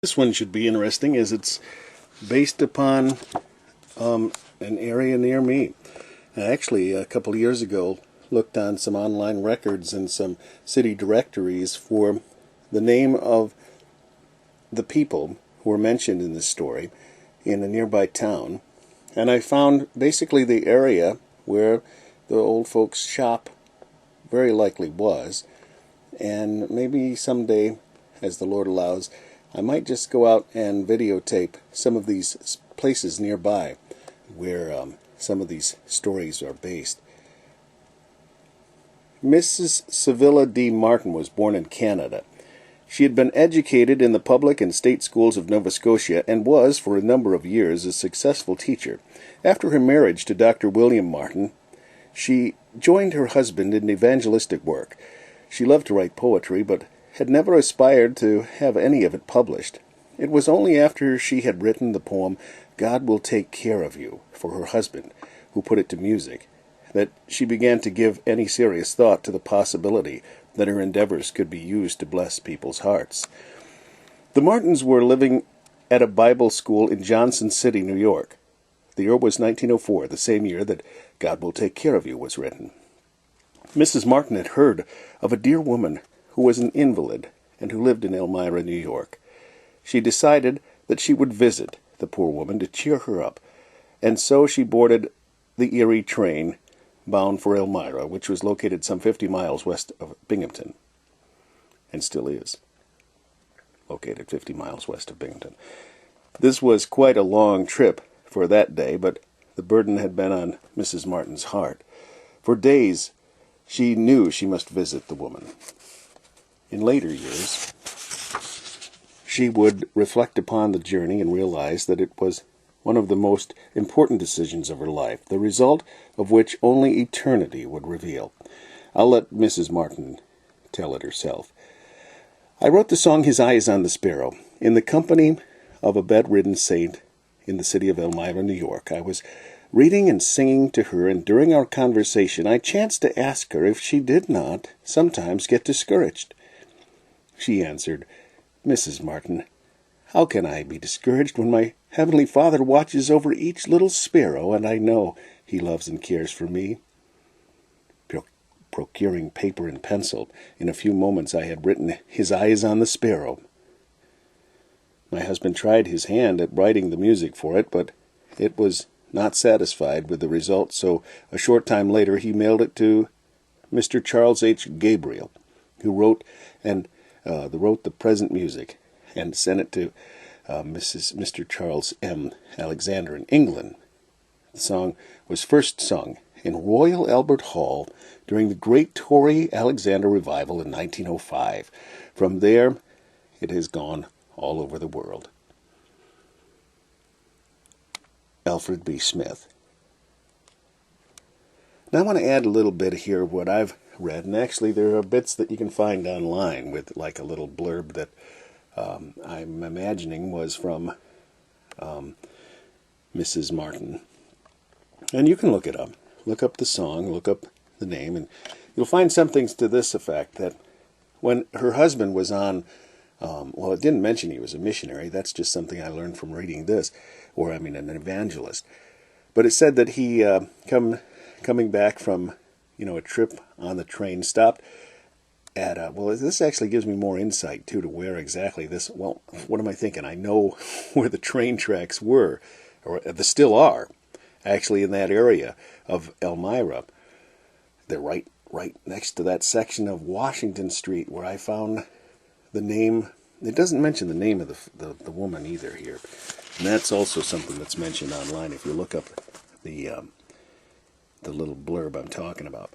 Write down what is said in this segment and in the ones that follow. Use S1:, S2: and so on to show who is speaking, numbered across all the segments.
S1: This one should be interesting as it's based upon an area near me. I actually, a couple of years ago, looked on some online records and some city directories for the name of the people who were mentioned in this story in a nearby town. And I found basically the area where the old folks' shop very likely was. And maybe someday, as the Lord allows, I might just go out and videotape some of these places nearby where some of these stories are based. Mrs. Sevilla D. Martin was born in Canada. She had been educated in the public and state schools of Nova Scotia and was, for a number of years, a successful teacher. After her marriage to Dr. William Martin, she joined her husband in evangelistic work. She loved to write poetry, but had never aspired to have any of it published. It was only after she had written the poem, "God Will Take Care of You," for her husband, who put it to music, that she began to give any serious thought to the possibility that her endeavors could be used to bless people's hearts. The Martins were living at a Bible school in Johnson City, New York. The year was 1904, the same year that "God Will Take Care of You" was written. Mrs. Martin had heard of a dear woman who was an invalid and who lived in Elmira, New York. She decided that she would visit the poor woman to cheer her up, and so she boarded the Erie train bound for Elmira, which was located some 50 miles west of Binghamton, and still is located 50 miles west of Binghamton. This was quite a long trip for that day, but the burden had been on Mrs. Martin's heart. For days, she knew she must visit the woman. In later years, she would reflect upon the journey and realize that it was one of the most important decisions of her life, the result of which only eternity would reveal. I'll let Mrs. Martin tell it herself. I wrote the song "His Eye is on the Sparrow" in the company of a bedridden saint in the city of Elmira, New York. I was reading and singing to her, and during our conversation I chanced to ask her if she did not sometimes get discouraged. She answered, "Mrs. Martin, how can I be discouraged when my Heavenly Father watches over each little sparrow, and I know He loves and cares for me?" Procuring paper and pencil, in a few moments I had written, "His eye is on the sparrow." My husband tried his hand at writing the music for it, but it was not satisfied with the result, so a short time later he mailed it to Mr. Charles H. Gabriel, who wrote the present music, and sent it to Mr. Charles M. Alexander in England. The song was first sung in Royal Albert Hall during the Great Tory Alexander Revival in 1905. From there, it has gone all over the world. Alfred B. Smith. Now I want to add a little bit here of what I've read, and actually there are bits that you can find online with like a little blurb that I'm imagining was from Mrs. Martin. And you can look it up. Look up the song, look up the name, and you'll find some things to this effect, that when her husband was on, well, it didn't mention he was a missionary. That's just something I learned from reading this, an evangelist. But it said that he, coming back from, a trip on the train, stopped at, this actually gives me more insight, too, to where exactly this, what am I thinking? I know where the train tracks were, or they still are, actually in that area of Elmira. They're right next to that section of Washington Street where I found the name. It doesn't mention the name of the woman either here. And that's also something that's mentioned online if you look up the little blurb I'm talking about.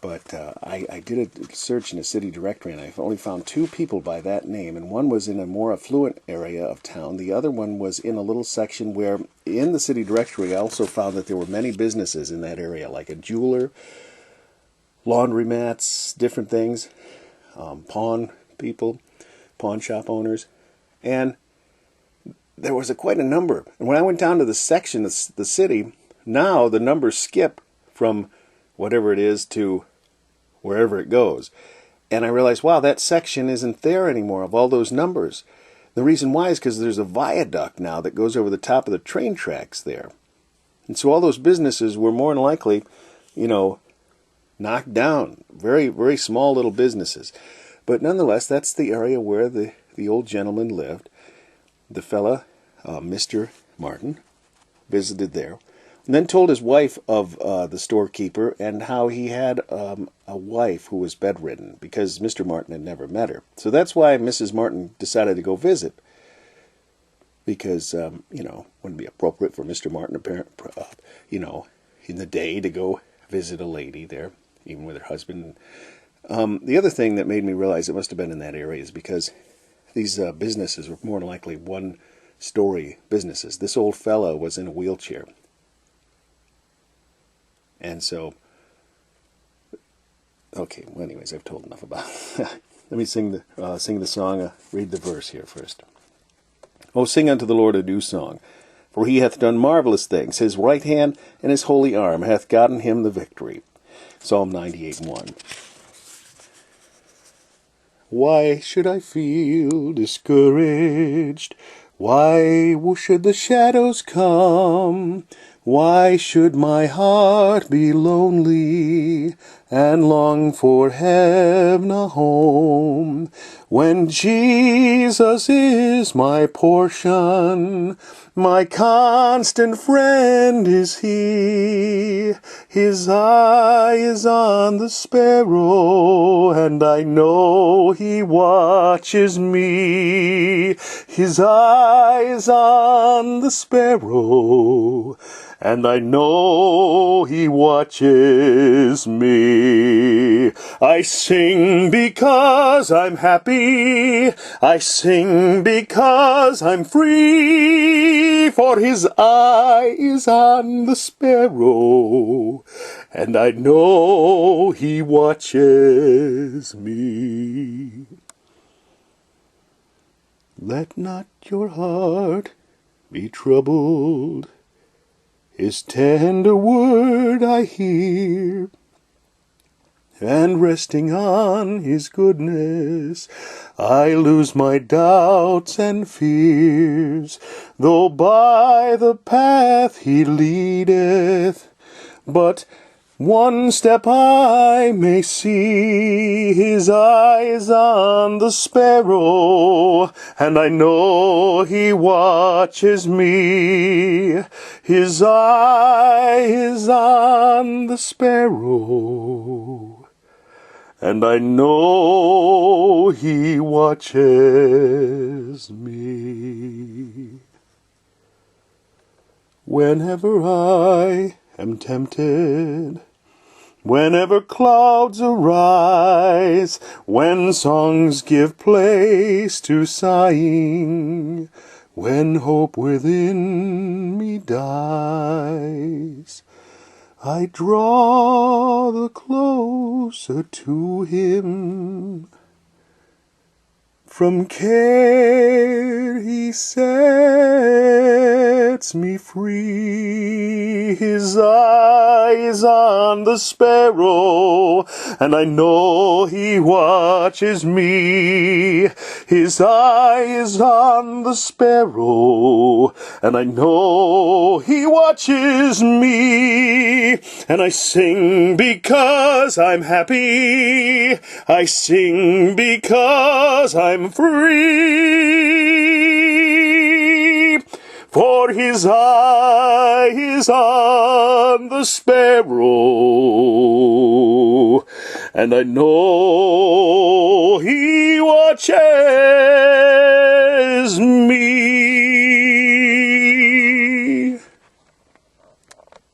S1: But I did a search in a city directory, and I only found two people by that name, and one was in a more affluent area of town. The other one was in a little section where, in the city directory, I also found that there were many businesses in that area, like a jeweler, laundromats, different things, pawn shop owners, and there was quite a number. And when I went down to the section of the city, now the numbers skip from whatever it is to wherever it goes. And I realized, wow, that section isn't there anymore of all those numbers. The reason why is because there's a viaduct now that goes over the top of the train tracks there. And so all those businesses were more than likely, knocked down. Very, very small little businesses. But nonetheless, that's the area where the old gentleman lived. The fella, Mr. Martin, visited there. And then told his wife of the storekeeper and how he had a wife who was bedridden because Mr. Martin had never met her. So that's why Mrs. Martin decided to go visit. Because, wouldn't be appropriate for Mr. Martin, in the day to go visit a lady there, even with her husband. The other thing that made me realize it must have been in that area is because these businesses were more than likely one-story businesses. This old fellow was in a wheelchair. And so, okay, well, anyways, I've told enough about it. Let me sing the song, read the verse here first. Oh, sing unto the Lord a new song, for he hath done marvelous things. His right hand and his holy arm hath gotten him the victory. Psalm 98:1. Why should I feel discouraged? Why should the shadows come? Why should my heart be lonely and long for heaven a home? When Jesus is my portion, my constant friend is he. His eye is on the sparrow, and I know he watches me. His eye is on the sparrow, and I know he watches me. I sing because I'm happy. I sing because I'm free. For his eye is on the sparrow, and I know he watches me. Let not your heart be troubled. His tender word I hear, and resting on his goodness, I lose my doubts and fears. Though by the path he leadeth, but one step I may see. His eye is on the sparrow, and I know he watches me. His eye is on the sparrow, and I know he watches me. Whenever I am tempted, whenever clouds arise, when songs give place to sighing, when hope within me dies, I draw the closer to him. From care he sets me free. His eye is on the sparrow, and I know he watches me. His eye is on the sparrow, and I know he watches me. And I sing because I'm happy. I sing because I'm free. For his eye is on the sparrow, and I know he watches me.